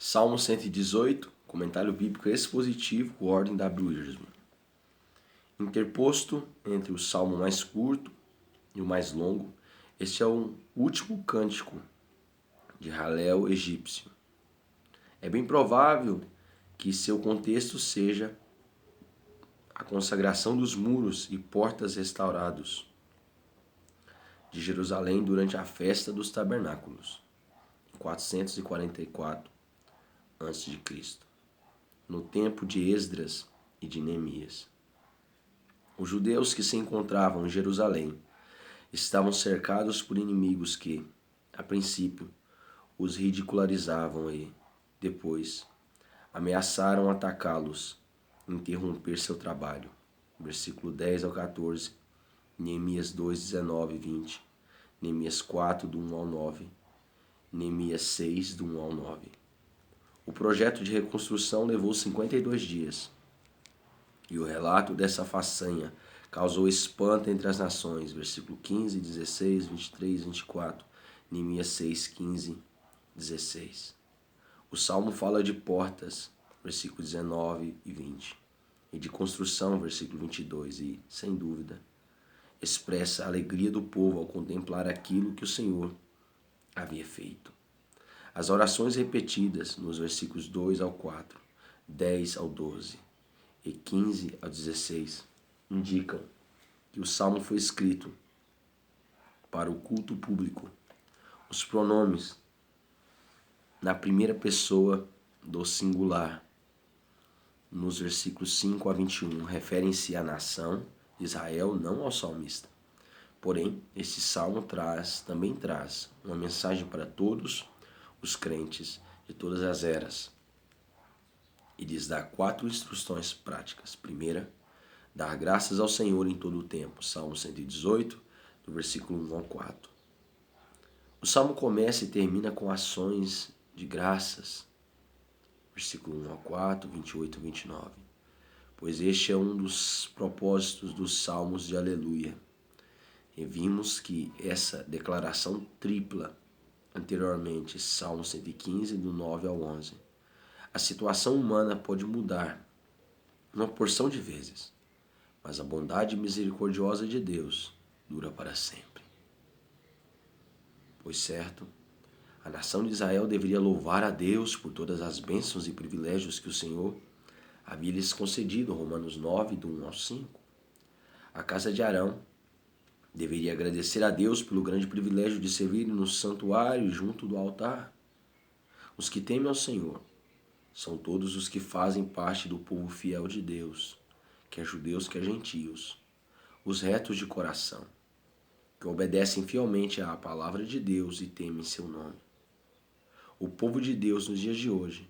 Salmo 118, comentário bíblico expositivo, Gordon W. Wiersbe. Interposto entre o salmo mais curto e o mais longo, este é o último cântico de Halel egípcio. É bem provável que seu contexto seja a consagração dos muros e portas restaurados de Jerusalém durante a festa dos tabernáculos, em 444 a.C., no tempo de Esdras e de Neemias. Os judeus que se encontravam em Jerusalém estavam cercados por inimigos que, a princípio, os ridicularizavam e, depois, ameaçaram atacá-los e interromper seu trabalho. Versículo 10 ao 14, Neemias 2, 19 e 20, Neemias 4, do 1 ao 9, Neemias 6, do 1 ao 9. O projeto de reconstrução levou 52 dias, e o relato dessa façanha causou espanto entre as nações. Versículo 15, 16, 23, 24, Neemias 6, 15, 16. O Salmo fala de portas, versículo 19 e 20, e de construção, versículo 22, e, sem dúvida, expressa a alegria do povo ao contemplar aquilo que o Senhor havia feito. As orações repetidas nos versículos 2 ao 4, 10 ao 12 e 15 ao 16 indicam que o salmo foi escrito para o culto público. Os pronomes na primeira pessoa do singular, nos versículos 5 a 21, referem-se à nação de Israel, não ao salmista. Porém, este salmo também traz uma mensagem para todos os crentes de todas as eras e lhes dá 4 instruções práticas. Primeira, dar graças ao Senhor em todo o tempo. Salmo 118, do versículo 1 ao 4. O salmo começa e termina com ações de graças. Versículo 1 ao 4, 28 e 29. Pois este é um dos propósitos dos salmos de aleluia. E vimos que essa declaração tripla anteriormente, Salmo 115, do 9 ao 11. A situação humana pode mudar uma porção de vezes, mas a bondade misericordiosa de Deus dura para sempre. Pois certo, a nação de Israel deveria louvar a Deus por todas as bênçãos e privilégios que o Senhor havia lhes concedido, Romanos 9, do 1 ao 5. A casa de Arão deveria agradecer a Deus pelo grande privilégio de servir no santuário junto do altar. Os que temem ao Senhor são todos os que fazem parte do povo fiel de Deus, quer judeus, quer gentios, os retos de coração, que obedecem fielmente à palavra de Deus e temem seu nome. O povo de Deus nos dias de hoje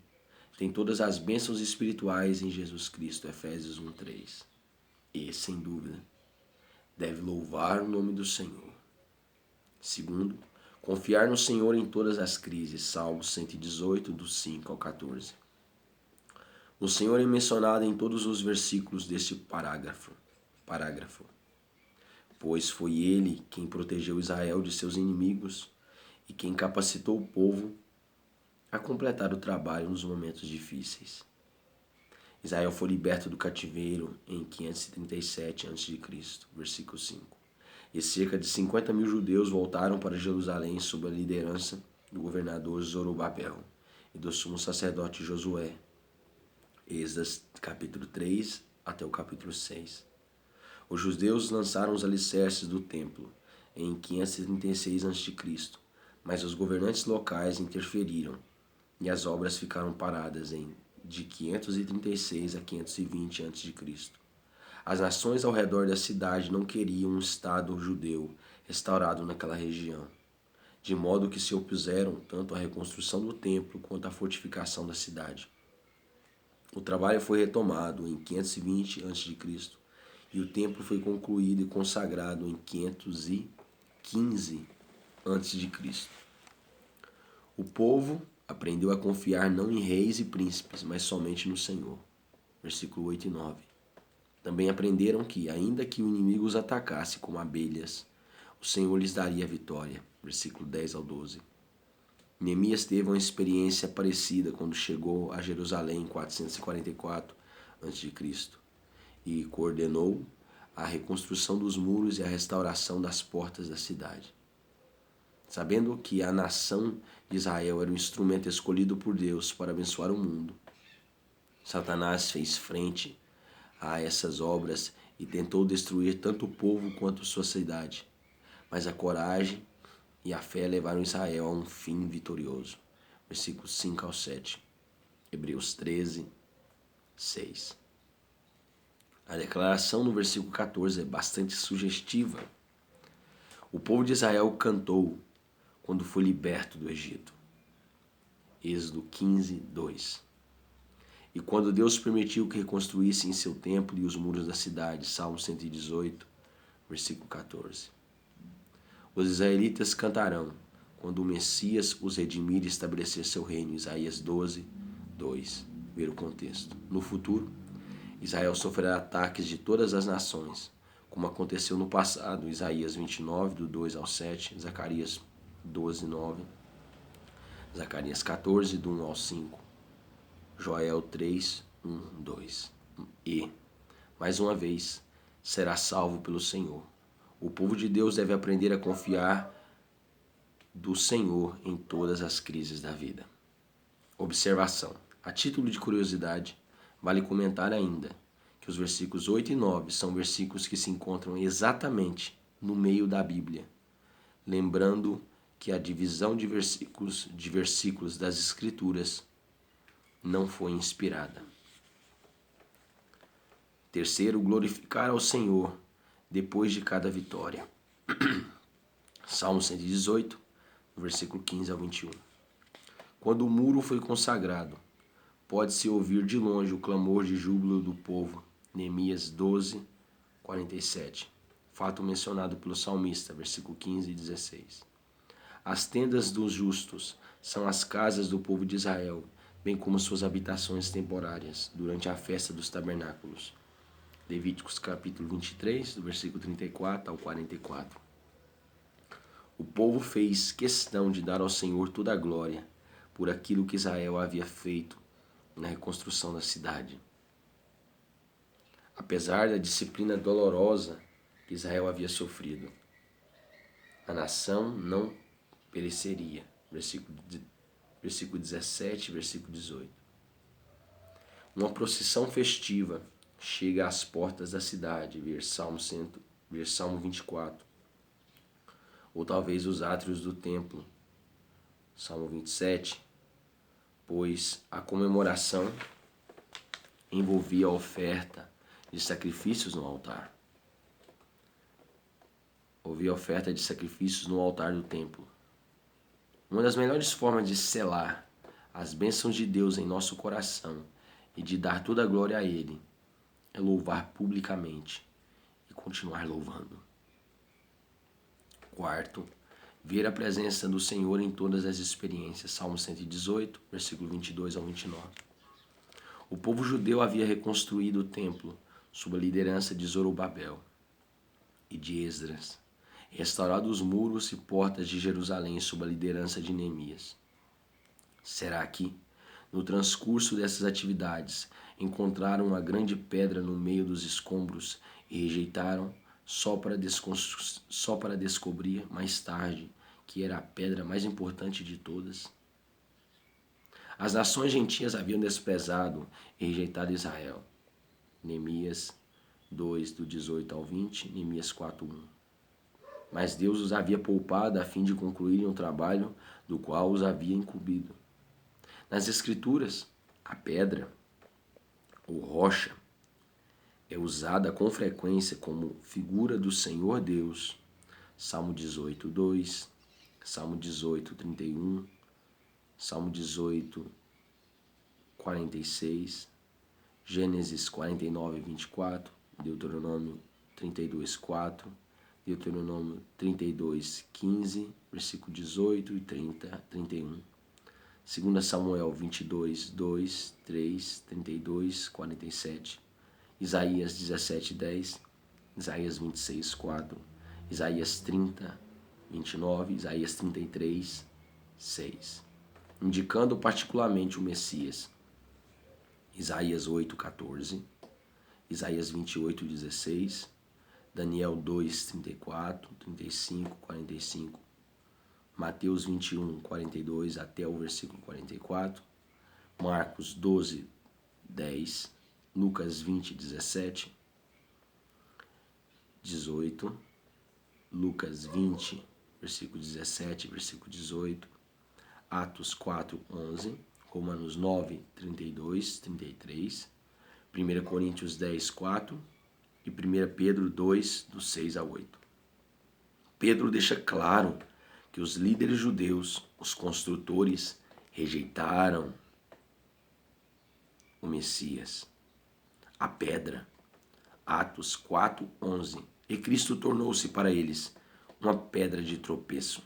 tem todas as bênçãos espirituais em Jesus Cristo, Efésios 1:3. E, sem dúvida, deve louvar o nome do Senhor. Segundo, confiar no Senhor em todas as crises. Salmo 118, do 5 ao 14. O Senhor é mencionado em todos os versículos deste parágrafo. Pois foi Ele quem protegeu Israel de seus inimigos e quem capacitou o povo a completar o trabalho nos momentos difíceis. Israel foi liberto do cativeiro em 537 a.C., versículo 5. E cerca de 50 mil judeus voltaram para Jerusalém sob a liderança do governador Zorobabel e do sumo sacerdote Josué. Êxodo capítulo 3 até o capítulo 6. Os judeus lançaram os alicerces do templo em 536 a.C., mas os governantes locais interferiram e as obras ficaram paradas de 536 a 520 a.C. As nações ao redor da cidade não queriam um Estado judeu restaurado naquela região, de modo que se opuseram tanto à reconstrução do templo quanto à fortificação da cidade. O trabalho foi retomado em 520 a.C. e o templo foi concluído e consagrado em 515 a.C. O povo aprendeu a confiar não em reis e príncipes, mas somente no Senhor. Versículo 8 e 9. Também aprenderam que, ainda que o inimigo os atacasse como abelhas, o Senhor lhes daria a vitória. Versículo 10 ao 12. Neemias teve uma experiência parecida quando chegou a Jerusalém em 444 a.C. e coordenou a reconstrução dos muros e a restauração das portas da cidade. Sabendo que a nação de Israel era um instrumento escolhido por Deus para abençoar o mundo, Satanás fez frente a essas obras e tentou destruir tanto o povo quanto sua cidade. Mas a coragem e a fé levaram Israel a um fim vitorioso. Versículos 5 ao 7. Hebreus 13, 6. A declaração no versículo 14 é bastante sugestiva. O povo de Israel cantou quando foi liberto do Egito. Êxodo 15, 2. E quando Deus permitiu que reconstruíssem em seu templo e os muros da cidade. Salmo 118, versículo 14. Os israelitas cantarão quando o Messias os redimir e estabelecer seu reino. Isaías 12, 2. Ver o contexto. No futuro, Israel sofrerá ataques de todas as nações, como aconteceu no passado. Isaías 29, do 2 ao 7. Zacarias 12, 9. Zacarias 14, do 1 ao 5. Joel 3, 1, 2. E, mais uma vez, será salvo pelo Senhor. O povo de Deus deve aprender a confiar do Senhor em todas as crises da vida. Observação. A título de curiosidade, vale comentar ainda que os versículos 8 e 9 são versículos que se encontram exatamente no meio da Bíblia. Lembrando que a divisão de versículos das Escrituras não foi inspirada. Terceiro, glorificar ao Senhor depois de cada vitória. Salmo 118, versículo 15 ao 21. Quando o muro foi consagrado, pode-se ouvir de longe o clamor de júbilo do povo. Neemias 12, 47. Fato mencionado pelo salmista, versículo 15 e 16. As tendas dos justos são as casas do povo de Israel, bem como suas habitações temporárias, durante a festa dos tabernáculos. Levíticos capítulo 23, do versículo 34 ao 44. O povo fez questão de dar ao Senhor toda a glória por aquilo que Israel havia feito na reconstrução da cidade. Apesar da disciplina dolorosa que Israel havia sofrido, a nação não pereceria. Versículo 17, versículo 18. Uma procissão festiva chega às portas da cidade, ver Salmo 24. Ou talvez os átrios do templo, Salmo 27, pois a comemoração envolvia a oferta de sacrifícios no altar. Havia oferta de sacrifícios no altar do templo. Uma das melhores formas de selar as bênçãos de Deus em nosso coração e de dar toda a glória a Ele é louvar publicamente e continuar louvando. Quarto, ver a presença do Senhor em todas as experiências. Salmo 118, versículo 22 ao 29. O povo judeu havia reconstruído o templo sob a liderança de Zorobabel e de Esdras, restaurado os muros e portas de Jerusalém sob a liderança de Neemias. Será que, no transcurso dessas atividades, encontraram uma grande pedra no meio dos escombros e rejeitaram só para descobrir mais tarde que era a pedra mais importante de todas? As nações gentias haviam desprezado e rejeitado Israel. Neemias 2, do 18 ao 20, Neemias 4, 1. Mas Deus os havia poupado a fim de concluírem o trabalho do qual os havia incumbido. Nas Escrituras, a pedra, ou rocha, é usada com frequência como figura do Senhor Deus. Salmo 18, 2, Salmo 18, 31, Salmo 18, 46, Gênesis 49, 24, Deuteronômio 32, 4, Deuteronômio 32, 15, versículo 18 e 30, 31. 2 Samuel 22, 2, 3, 32, 47. Isaías 17, 10. Isaías 26, 4. Isaías 30, 29. Isaías 33, 6. indicando particularmente o Messias. Isaías 8:14, Isaías 28:16, Daniel 2:34, 35, 45, Mateus 21:42 até o versículo 44, Marcos 12:10, Lucas 20:17, 18, Lucas 20, versículo 17, versículo 18, Atos 4:11, Romanos 9:32, 33, 1 Coríntios 10:4 e 1 Pedro 2, do 6 a 8. Pedro deixa claro que os líderes judeus, os construtores, rejeitaram o Messias, a pedra. Atos 4:11. E Cristo tornou-se para eles uma pedra de tropeço.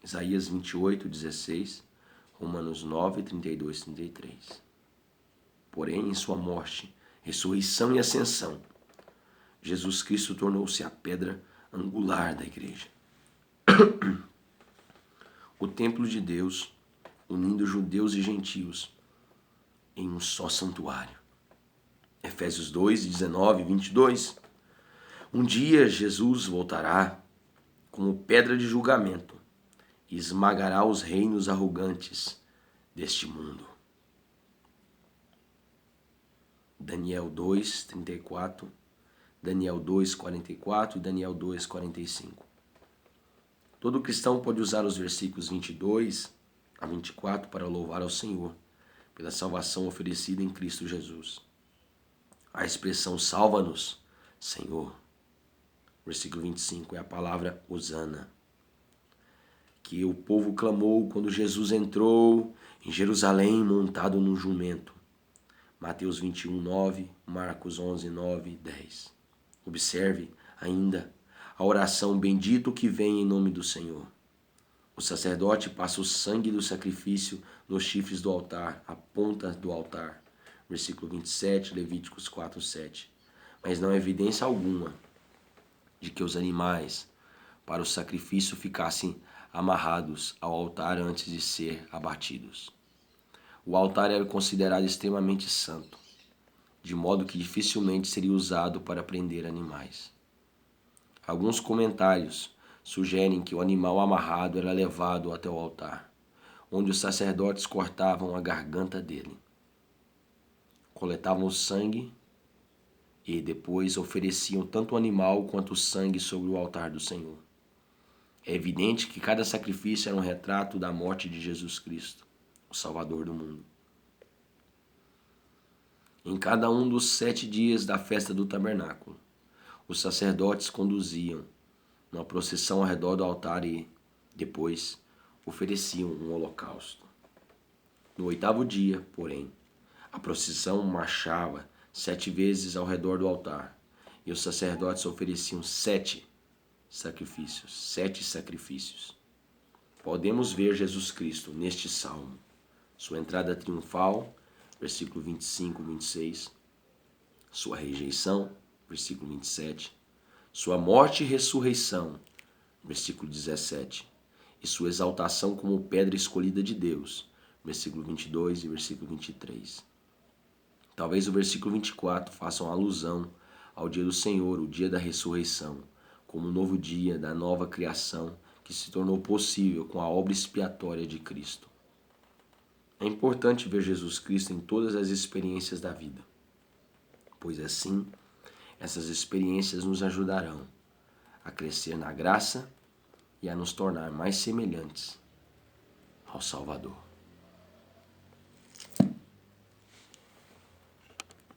Isaías 28:16, Romanos 9:32, 33. Porém, em sua morte, ressurreição e ascensão, Jesus Cristo tornou-se a pedra angular da igreja. O templo de Deus, unindo judeus e gentios em um só santuário. Efésios 2:19 e 22. Um dia Jesus voltará como pedra de julgamento e esmagará os reinos arrogantes deste mundo. Daniel 2:34, Daniel 2:44 e Daniel 2:45. Todo cristão pode usar os versículos 22 a 24 para louvar ao Senhor pela salvação oferecida em Cristo Jesus. A expressão salva-nos, Senhor. Versículo 25 é a palavra Hosana, que o povo clamou quando Jesus entrou em Jerusalém montado num jumento. Mateus 21:9, Marcos 11:9 e 10. Observe ainda a oração bendito que vem em nome do Senhor. O sacerdote passa o sangue do sacrifício nos chifres do altar, a ponta do altar. Versículo 27, Levíticos 4:7. Mas não há evidência alguma de que os animais para o sacrifício ficassem amarrados ao altar antes de ser abatidos. O altar era considerado extremamente santo, de modo que dificilmente seria usado para prender animais. Alguns comentários sugerem que o animal amarrado era levado até o altar, onde os sacerdotes cortavam a garganta dele, coletavam o sangue e depois ofereciam tanto o animal quanto o sangue sobre o altar do Senhor. É evidente que cada sacrifício era um retrato da morte de Jesus Cristo, o Salvador do mundo. Em cada um dos 7 dias da festa do tabernáculo, os sacerdotes conduziam uma procissão ao redor do altar e, depois, ofereciam um holocausto. No 8º dia, porém, a procissão marchava 7 vezes ao redor do altar, e os sacerdotes ofereciam 7 sacrifícios. Podemos ver Jesus Cristo neste salmo, sua entrada triunfal, versículo 25, 26, sua rejeição, versículo 27, sua morte e ressurreição, versículo 17, e sua exaltação como pedra escolhida de Deus, versículo 22 e versículo 23. Talvez o versículo 24 faça uma alusão ao dia do Senhor, o dia da ressurreição, como o novo dia da nova criação que se tornou possível com a obra expiatória de Cristo. É importante ver Jesus Cristo em todas as experiências da vida, pois assim, essas experiências nos ajudarão a crescer na graça e a nos tornar mais semelhantes ao Salvador.